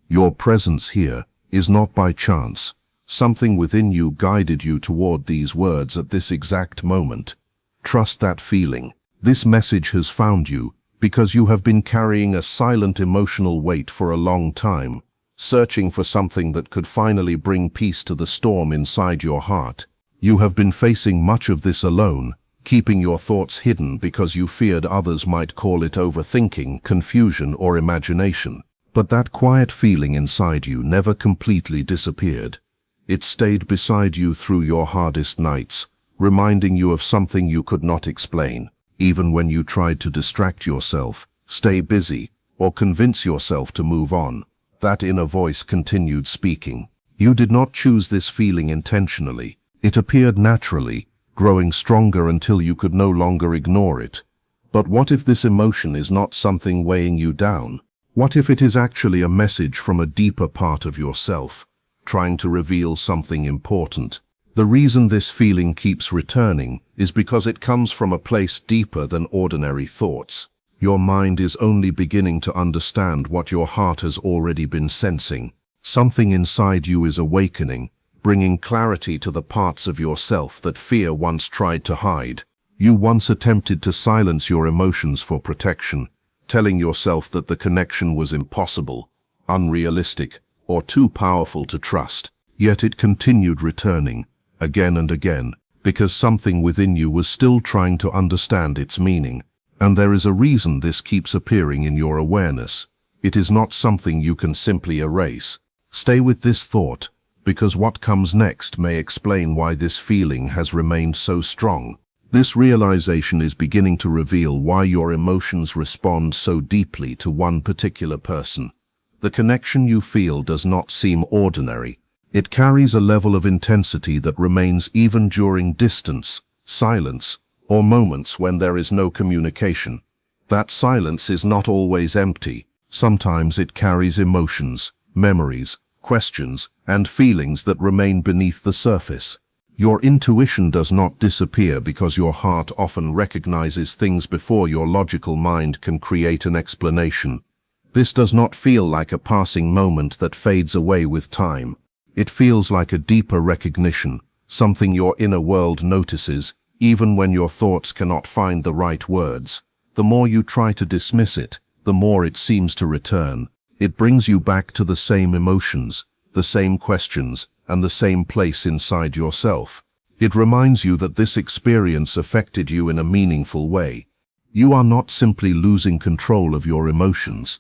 Your presence here is not by chance. Something within you guided you toward these words at this exact moment. Trust that feeling. This message has found you because you have been carrying a silent emotional weight for a long time, searching for something that could finally bring peace to the storm inside your heart. You have been facing much of this alone, keeping your thoughts hidden because you feared others might call it overthinking, confusion, or imagination. But that quiet feeling inside you never completely disappeared. It stayed beside you through your hardest nights, reminding you of something you could not explain. Even when you tried to distract yourself, stay busy, or convince yourself to move on, that inner voice continued speaking. You did not choose this feeling intentionally. It appeared naturally, growing stronger until you could no longer ignore it. But what if this emotion is not something weighing you down? What if it is actually a message from a deeper part of yourself, trying to reveal something important? The reason this feeling keeps returning is because it comes from a place deeper than ordinary thoughts. Your mind is only beginning to understand what your heart has already been sensing. Something inside you is awakening, bringing clarity to the parts of yourself that fear once tried to hide. You once attempted to silence your emotions for protection, telling yourself that the connection was impossible, unrealistic, or too powerful to trust. Yet it continued returning, again and again, because something within you was still trying to understand its meaning. And there is a reason this keeps appearing in your awareness. It is not something you can simply erase. Stay with this thought, because what comes next may explain why this feeling has remained so strong. This realization is beginning to reveal why your emotions respond so deeply to one particular person. The connection you feel does not seem ordinary. It carries a level of intensity that remains even during distance, silence, or moments when there is no communication. That silence is not always empty. Sometimes it carries emotions, memories, questions, and feelings that remain beneath the surface. Your intuition does not disappear because your heart often recognizes things before your logical mind can create an explanation. This does not feel like a passing moment that fades away with time. It feels like a deeper recognition, something your inner world notices, even when your thoughts cannot find the right words. The more you try to dismiss it, the more it seems to return. It brings you back to the same emotions, the same questions, and the same place inside yourself. It reminds you that this experience affected you in a meaningful way. You are not simply losing control of your emotions.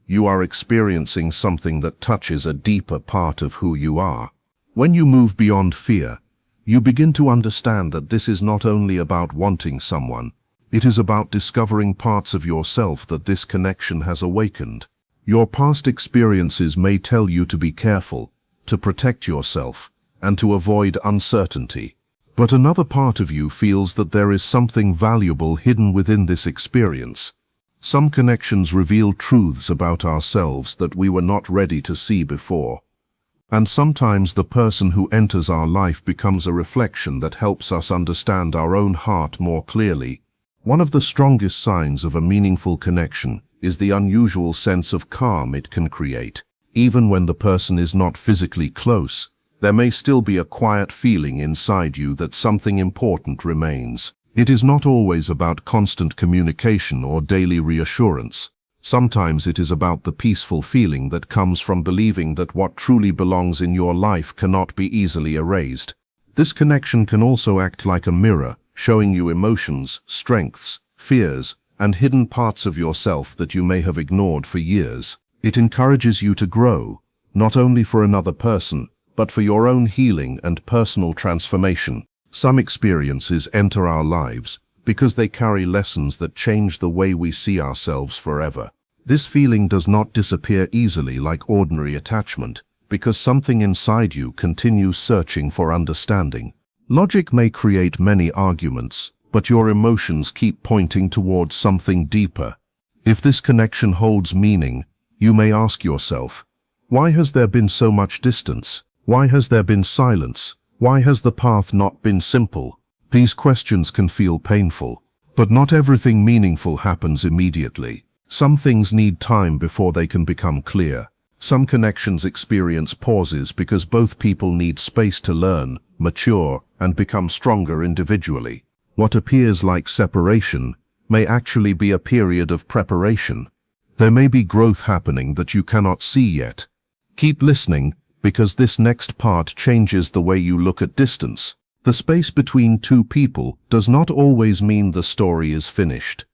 You are experiencing something that touches a deeper part of who you are. When you move beyond fear, you begin to understand that this is not only about wanting someone, it is about discovering parts of yourself that this connection has awakened. Your past experiences may tell you to be careful, to protect yourself, and to avoid uncertainty. But another part of you feels that there is something valuable hidden within this experience. Some connections reveal truths about ourselves that we were not ready to see before. And sometimes the person who enters our life becomes a reflection that helps us understand our own heart more clearly. One of the strongest signs of a meaningful connection is the unusual sense of calm it can create. Even when the person is not physically close, there may still be a quiet feeling inside you that something important remains. It is not always about constant communication or daily reassurance. Sometimes it is about the peaceful feeling that comes from believing that what truly belongs in your life cannot be easily erased. This connection can also act like a mirror, showing you emotions, strengths, fears, and hidden parts of yourself that you may have ignored for years. It encourages you to grow, not only for another person, but for your own healing and personal transformation. Some experiences enter our lives because they carry lessons that change the way we see ourselves forever. This feeling does not disappear easily like ordinary attachment, because something inside you continues searching for understanding. Logic may create many arguments, but your emotions keep pointing towards something deeper. If this connection holds meaning, you may ask yourself, why has there been so much distance? Why has there been silence? Why has the path not been simple? These questions can feel painful, but not everything meaningful happens immediately. Some things need time before they can become clear. Some connections experience pauses because both people need space to learn, mature, and become stronger individually. What appears like separation may actually be a period of preparation. There may be growth happening that you cannot see yet. Keep listening, because this next part changes the way you look at distance. The space between two people does not always mean the story is finished.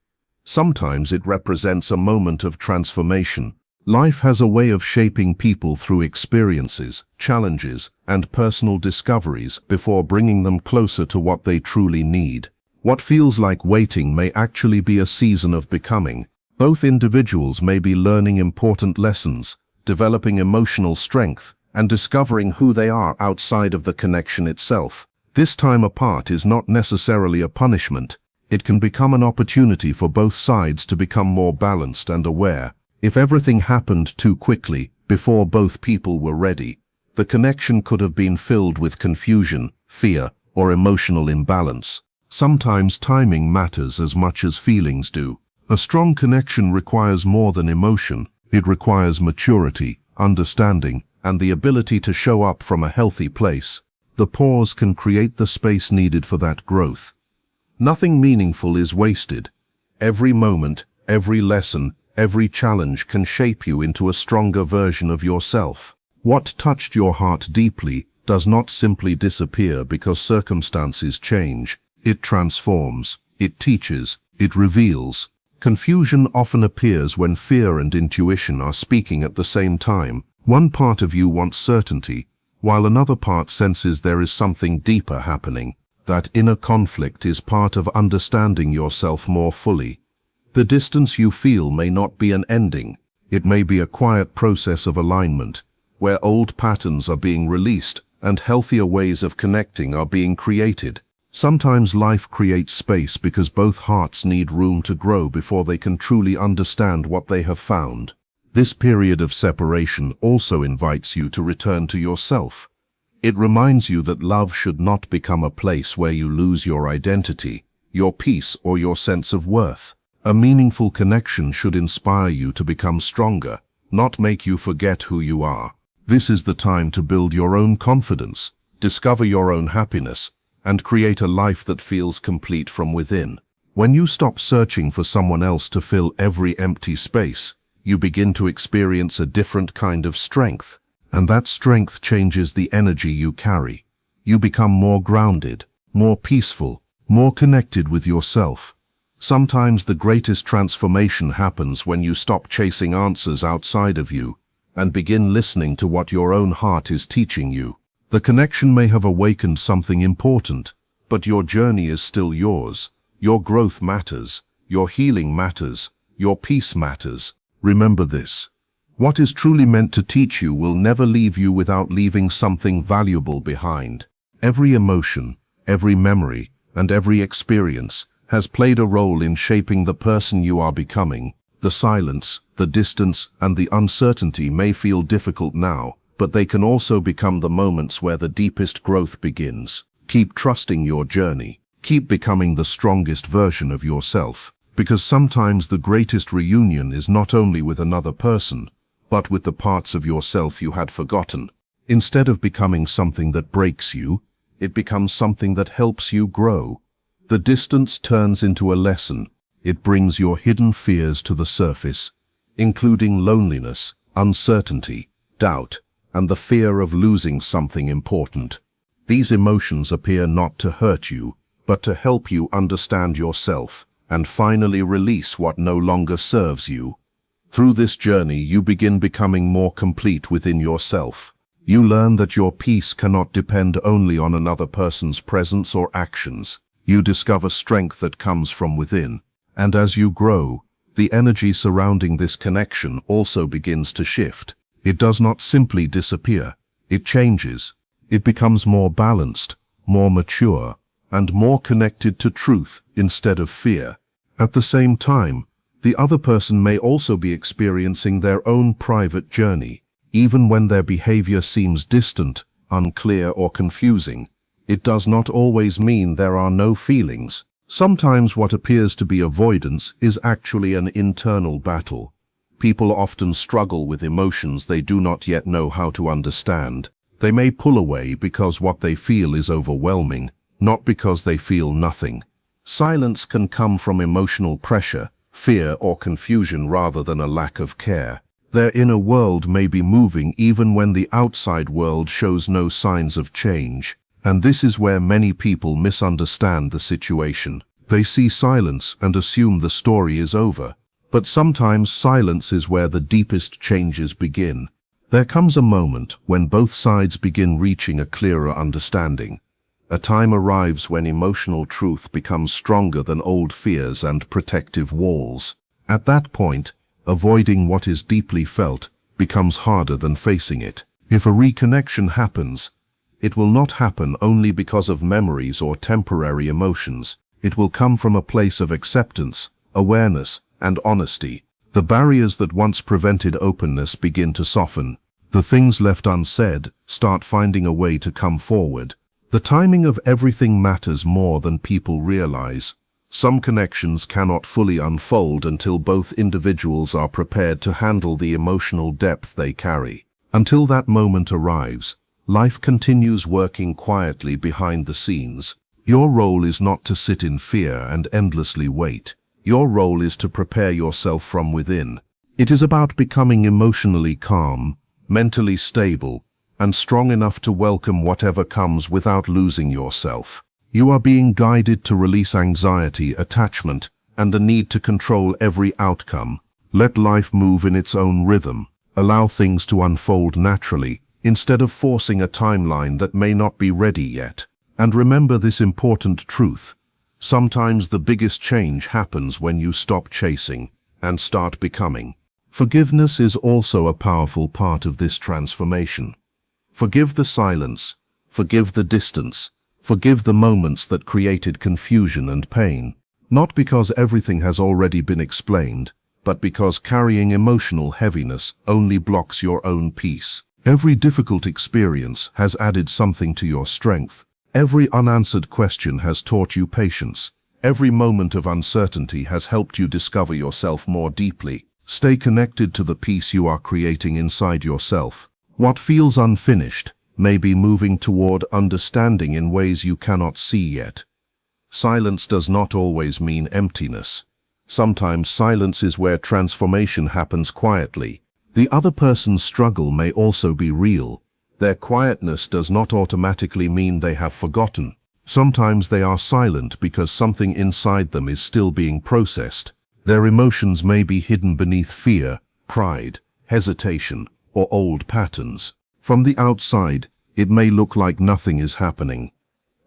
Sometimes it represents a moment of transformation. Life has a way of shaping people through experiences, challenges, and personal discoveries before bringing them closer to what they truly need. What feels like waiting may actually be a season of becoming. Both individuals may be learning important lessons, developing emotional strength, and discovering who they are outside of the connection itself. This time apart is not necessarily a punishment. It can become an opportunity for both sides to become more balanced and aware. If everything happened too quickly, before both people were ready, the connection could have been filled with confusion, fear, or emotional imbalance. Sometimes timing matters as much as feelings do. A strong connection requires more than emotion. It requires maturity, understanding, and the ability to show up from a healthy place. The pause can create the space needed for that growth. Nothing meaningful is wasted. Every moment, every lesson, every challenge can shape you into a stronger version of yourself. What touched your heart deeply does not simply disappear because circumstances change. It transforms, it teaches, it reveals. Confusion often appears when fear and intuition are speaking at the same time. One part of you wants certainty, while another part senses there is something deeper happening. That inner conflict is part of understanding yourself more fully. The distance you feel may not be an ending. It may be a quiet process of alignment, where old patterns are being released and healthier ways of connecting are being created. Sometimes life creates space because both hearts need room to grow before they can truly understand what they have found. This period of separation also invites you to return to yourself. It reminds you that love should not become a place where you lose your identity, your peace, or your sense of worth. A meaningful connection should inspire you to become stronger, not make you forget who you are. This is the time to build your own confidence, discover your own happiness, and create a life that feels complete from within. When you stop searching for someone else to fill every empty space, you begin to experience a different kind of strength, and that strength changes the energy you carry. You become more grounded, more peaceful, more connected with yourself. Sometimes the greatest transformation happens when you stop chasing answers outside of you and begin listening to what your own heart is teaching you. The connection may have awakened something important, but your journey is still yours. Your growth matters, your healing matters, your peace matters. Remember this. What is truly meant to teach you will never leave you without leaving something valuable behind. Every emotion, every memory, and every experience has played a role in shaping the person you are becoming. The silence, the distance, and the uncertainty may feel difficult now, but they can also become the moments where the deepest growth begins. Keep trusting your journey. Keep becoming the strongest version of yourself. Because sometimes the greatest reunion is not only with another person, but with the parts of yourself you had forgotten. Instead of becoming something that breaks you, it becomes something that helps you grow. The distance turns into a lesson. It brings your hidden fears to the surface, including loneliness, uncertainty, doubt, and the fear of losing something important. These emotions appear not to hurt you, but to help you understand yourself and finally release what no longer serves you. Through this journey, you begin becoming more complete within yourself. You learn that your peace cannot depend only on another person's presence or actions. You discover strength that comes from within. And as you grow, the energy surrounding this connection also begins to shift. It does not simply disappear. It changes. It becomes more balanced, more mature, and more connected to truth instead of fear. At the same time, the other person may also be experiencing their own private journey. Even when their behavior seems distant, unclear, or confusing, it does not always mean there are no feelings. Sometimes what appears to be avoidance is actually an internal battle. People often struggle with emotions they do not yet know how to understand. They may pull away because what they feel is overwhelming, not because they feel nothing. Silence can come from emotional pressure, fear, or confusion rather than a lack of care. Their inner world may be moving even when the outside world shows no signs of change. And this is where many people misunderstand the situation. They see silence and assume the story is over. But sometimes silence is where the deepest changes begin. There comes a moment when both sides begin reaching a clearer understanding. A time arrives when emotional truth becomes stronger than old fears and protective walls. At that point, avoiding what is deeply felt becomes harder than facing it. If a reconnection happens, it will not happen only because of memories or temporary emotions. It will come from a place of acceptance, awareness, and honesty. The barriers that once prevented openness begin to soften. The things left unsaid start finding a way to come forward. The timing of everything matters more than people realize. Some connections cannot fully unfold until both individuals are prepared to handle the emotional depth they carry. Until that moment arrives, life continues working quietly behind the scenes. Your role is not to sit in fear and endlessly wait. Your role is to prepare yourself from within. It is about becoming emotionally calm, mentally stable, and strong enough to welcome whatever comes without losing yourself. You are being guided to release anxiety, attachment, and the need to control every outcome. Let life move in its own rhythm. Allow things to unfold naturally, instead of forcing a timeline that may not be ready yet. And remember this important truth. Sometimes the biggest change happens when you stop chasing and start becoming. Forgiveness is also a powerful part of this transformation. Forgive the silence, forgive the distance, forgive the moments that created confusion and pain. Not because everything has already been explained, but because carrying emotional heaviness only blocks your own peace. Every difficult experience has added something to your strength. Every unanswered question has taught you patience. Every moment of uncertainty has helped you discover yourself more deeply. Stay connected to the peace you are creating inside yourself. What feels unfinished may be moving toward understanding in ways you cannot see yet. Silence does not always mean emptiness. Sometimes silence is where transformation happens quietly. The other person's struggle may also be real. Their quietness does not automatically mean they have forgotten. Sometimes they are silent because something inside them is still being processed. Their emotions may be hidden beneath fear, pride, hesitation, or old patterns. From the outside, it may look like nothing is happening.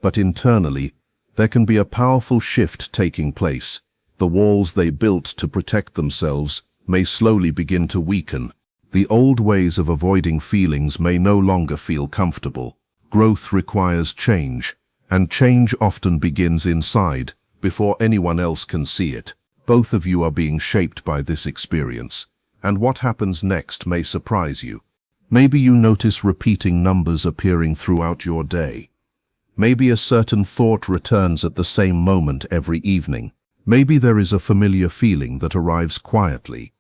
But internally, there can be a powerful shift taking place. The walls they built to protect themselves may slowly begin to weaken. The old ways of avoiding feelings may no longer feel comfortable. Growth requires change, and change often begins inside, before anyone else can see it. Both of you are being shaped by this experience, and what happens next may surprise you. Maybe you notice repeating numbers appearing throughout your day. Maybe a certain thought returns at the same moment every evening. Maybe there is a familiar feeling that arrives quietly,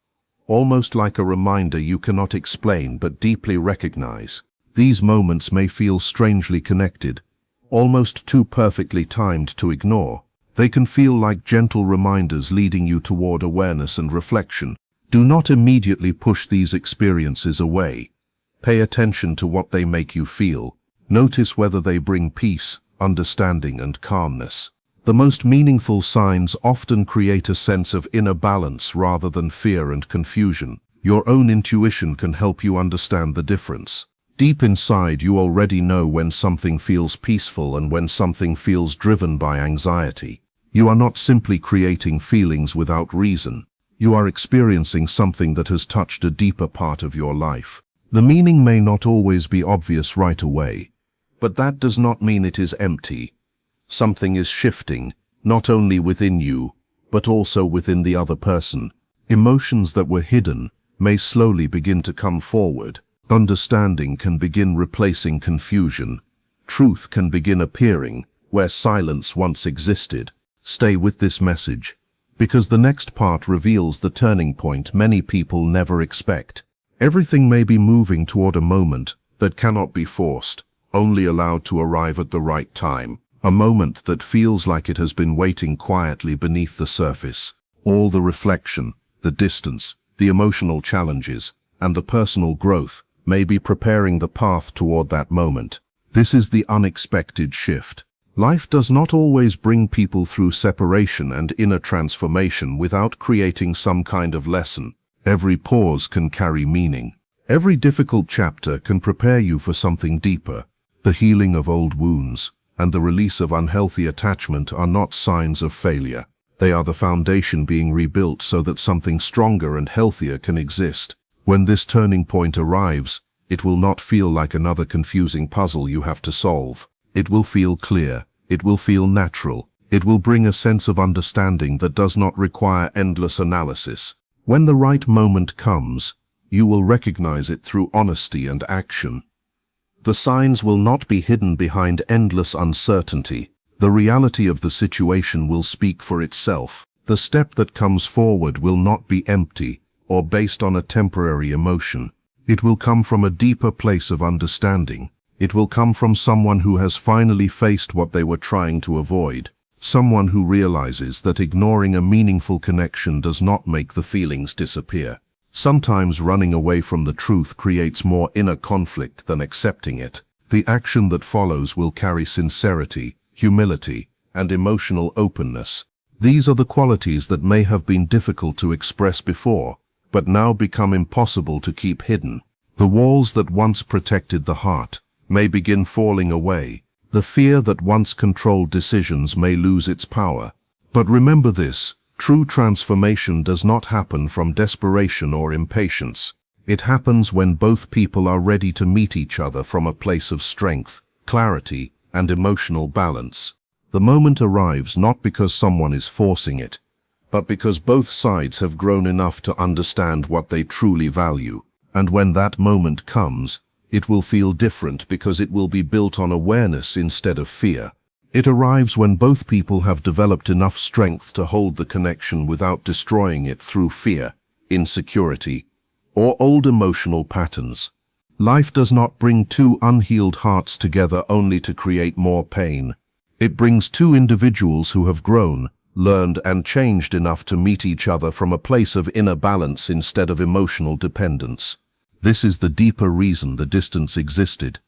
almost like a reminder you cannot explain but deeply recognize. These moments may feel strangely connected, almost too perfectly timed to ignore. They can feel like gentle reminders leading you toward awareness and reflection. Do not immediately push these experiences away. Pay attention to what they make you feel. Notice whether they bring peace, understanding, and calmness. The most meaningful signs often create a sense of inner balance rather than fear and confusion. Your own intuition can help you understand the difference. Deep inside, you already know when something feels peaceful and when something feels driven by anxiety. You are not simply creating feelings without reason. You are experiencing something that has touched a deeper part of your life. The meaning may not always be obvious right away, but that does not mean it is empty. Something is shifting, not only within you, but also within the other person. Emotions that were hidden may slowly begin to come forward. Understanding can begin replacing confusion. Truth can begin appearing where silence once existed. Stay with this message. because the next part reveals the turning point many people never expect. Everything may be moving toward a moment that cannot be forced, only allowed to arrive at the right time. A moment that feels like it has been waiting quietly beneath the surface. All the reflection, the distance, the emotional challenges, and the personal growth may be preparing the path toward that moment. This is the unexpected shift. Life does not always bring people through separation and inner transformation without creating some kind of lesson. Every pause can carry meaning. Every difficult chapter can prepare you for something deeper. The healing of old wounds and the release of unhealthy attachment are not signs of failure. They are the foundation being rebuilt so that something stronger and healthier can exist. When this turning point arrives, it will not feel like another confusing puzzle you have to solve. It will feel clear. It will feel natural. It will bring a sense of understanding that does not require endless analysis. When the right moment comes, you will recognize it through honesty and action. The signs will not be hidden behind endless uncertainty. The reality of the situation will speak for itself. The step that comes forward will not be empty or based on a temporary emotion. It will come from a deeper place of understanding. It will come from someone who has finally faced what they were trying to avoid. Someone who realizes that ignoring a meaningful connection does not make the feelings disappear. Sometimes running away from the truth creates more inner conflict than accepting it. The action that follows will carry sincerity, humility, and emotional openness. These are the qualities that may have been difficult to express before, but now become impossible to keep hidden. The walls that once protected the heart may begin falling away. The fear that once controlled decisions may lose its power. But remember this. True transformation does not happen from desperation or impatience. It happens when both people are ready to meet each other from a place of strength, clarity, and emotional balance. The moment arrives not because someone is forcing it, but because both sides have grown enough to understand what they truly value. And when that moment comes, it will feel different because it will be built on awareness instead of fear. It arrives when both people have developed enough strength to hold the connection without destroying it through fear, insecurity, or old emotional patterns. Life does not bring two unhealed hearts together only to create more pain. It brings two individuals who have grown, learned, and changed enough to meet each other from a place of inner balance instead of emotional dependence. This is the deeper reason the distance existed.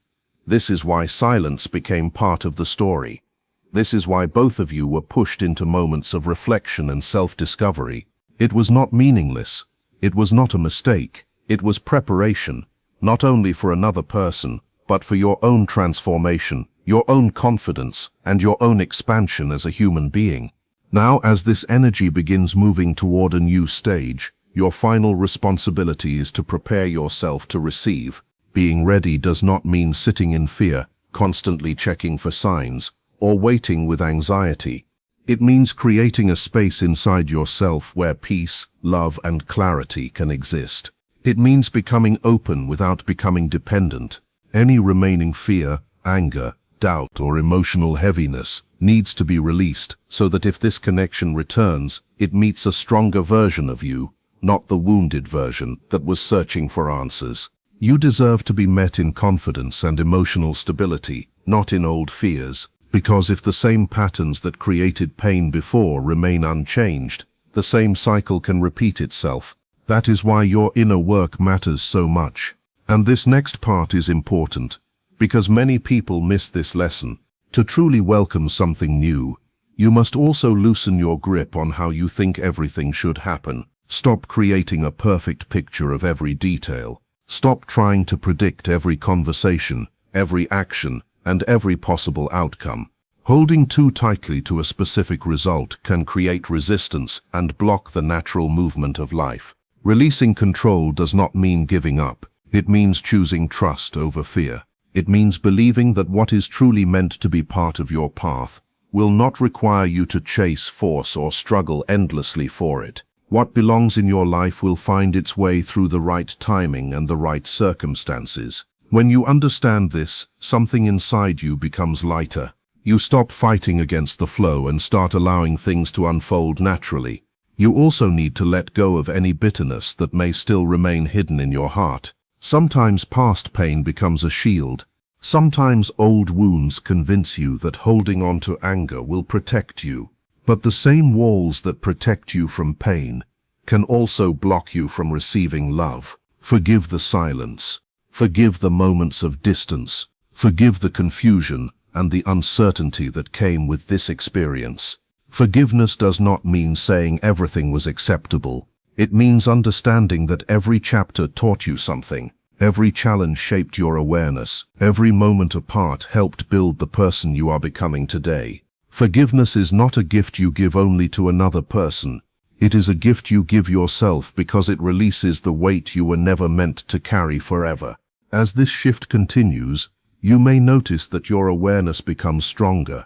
This is why silence became part of the story. This is why both of you were pushed into moments of reflection and self-discovery. It was not meaningless. It was not a mistake. It was preparation, not only for another person, but for your own transformation, your own confidence, and your own expansion as a human being. Now, as this energy begins moving toward a new stage, your final responsibility is to prepare yourself to receive. Being ready does not mean sitting in fear, constantly checking for signs, or waiting with anxiety. It means creating a space inside yourself where peace, love, and clarity can exist. It means becoming open without becoming dependent. Any remaining fear, anger, doubt, or emotional heaviness needs to be released so that if this connection returns, it meets a stronger version of you, not the wounded version that was searching for answers. You deserve to be met in confidence and emotional stability, not in old fears. Because if the same patterns that created pain before remain unchanged, the same cycle can repeat itself. That is why your inner work matters so much. And this next part is important, because many people miss this lesson. To truly welcome something new, you must also loosen your grip on how you think everything should happen. Stop creating a perfect picture of every detail. Stop trying to predict every conversation, every action, and every possible outcome. Holding too tightly to a specific result can create resistance and block the natural movement of life. Releasing control does not mean giving up. It means choosing trust over fear. It means believing that what is truly meant to be part of your path will not require you to chase, force, or struggle endlessly for it. What belongs in your life will find its way through the right timing and the right circumstances. When you understand this, something inside you becomes lighter. You stop fighting against the flow and start allowing things to unfold naturally. You also need to let go of any bitterness that may still remain hidden in your heart. Sometimes past pain becomes a shield. Sometimes old wounds convince you that holding on to anger will protect you. But the same walls that protect you from pain can also block you from receiving love. Forgive the silence. Forgive the moments of distance. Forgive the confusion and the uncertainty that came with this experience. Forgiveness does not mean saying everything was acceptable. It means understanding that every chapter taught you something. Every challenge shaped your awareness. Every moment apart helped build the person you are becoming today. Forgiveness is not a gift you give only to another person. It is a gift you give yourself because it releases the weight you were never meant to carry forever. As this shift continues, you may notice that your awareness becomes stronger.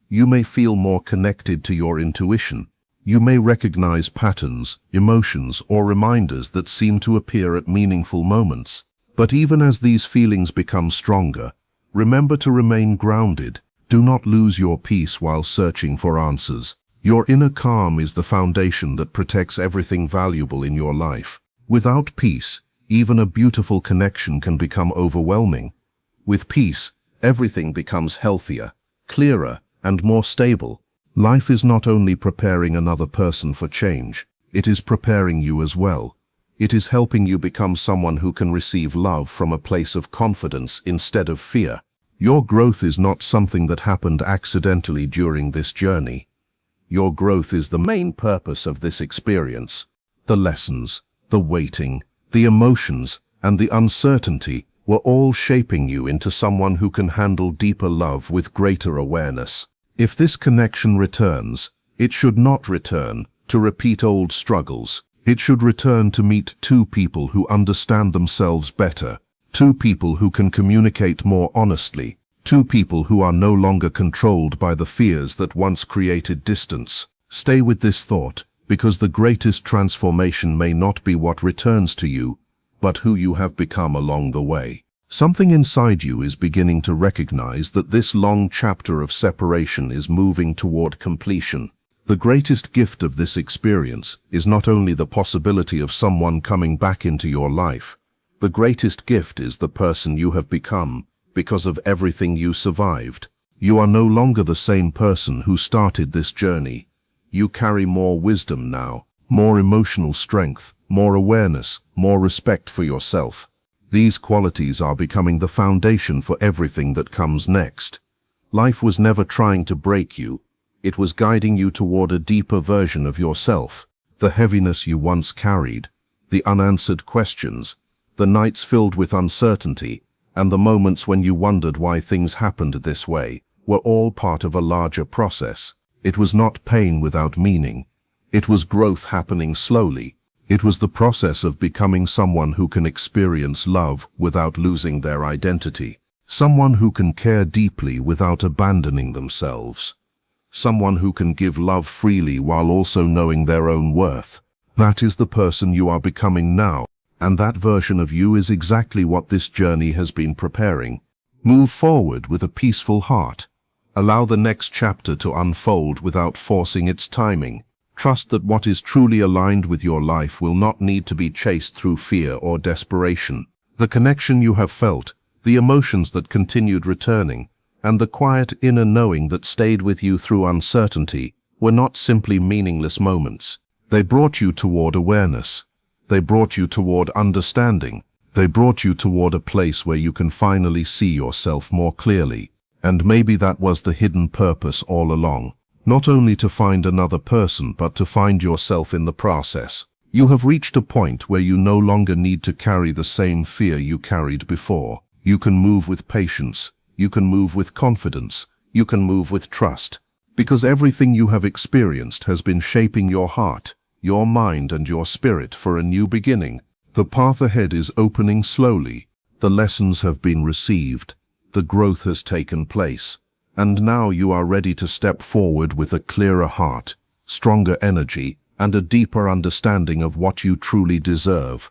You may feel more connected to your intuition. You may recognize patterns, emotions, or reminders that seem to appear at meaningful moments. But even as these feelings become stronger, remember to remain grounded. Do not lose your peace while searching for answers. Your inner calm is the foundation that protects everything valuable in your life. Without peace, even a beautiful connection can become overwhelming. With peace, everything becomes healthier, clearer, and more stable. Life is not only preparing another person for change, it is preparing you as well. It is helping you become someone who can receive love from a place of confidence instead of fear. Your growth is not something that happened accidentally during this journey. Your growth is the main purpose of this experience. The lessons, the waiting, the emotions, and the uncertainty were all shaping you into someone who can handle deeper love with greater awareness. If this connection returns, it should not return to repeat old struggles. It should return to meet two people who understand themselves better, two people who can communicate more honestly, two people who are no longer controlled by the fears that once created distance. Stay with this thought, because the greatest transformation may not be what returns to you, but who you have become along the way. Something inside you is beginning to recognize that this long chapter of separation is moving toward completion. The greatest gift of this experience is not only the possibility of someone coming back into your life. The greatest gift is the person you have become because of everything you survived. You are no longer the same person who started this journey. You carry more wisdom now, more emotional strength, more awareness, more respect for yourself. These qualities are becoming the foundation for everything that comes next. Life was never trying to break you. It was guiding you toward a deeper version of yourself. The heaviness you once carried, the unanswered questions, the nights filled with uncertainty, and the moments when you wondered why things happened this way, were all part of a larger process. It was not pain without meaning. It was growth happening slowly. It was the process of becoming someone who can experience love without losing their identity. Someone who can care deeply without abandoning themselves. Someone who can give love freely while also knowing their own worth. That is the person you are becoming now, and that version of you is exactly what this journey has been preparing. Move forward with a peaceful heart. Allow the next chapter to unfold without forcing its timing. Trust that what is truly aligned with your life will not need to be chased through fear or desperation. The connection you have felt, the emotions that continued returning, and the quiet inner knowing that stayed with you through uncertainty were not simply meaningless moments. They brought you toward awareness. They brought you toward understanding. They brought you toward a place where you can finally see yourself more clearly. And maybe that was the hidden purpose all along. Not only to find another person, but to find yourself in the process. You have reached a point where you no longer need to carry the same fear you carried before. You can move with patience. You can move with confidence. You can move with trust. Because everything you have experienced has been shaping your heart, your mind, and your spirit for a new beginning. The path ahead is opening slowly. The lessons have been received. The growth has taken place. And now you are ready to step forward with a clearer heart, stronger energy, and a deeper understanding of what you truly deserve.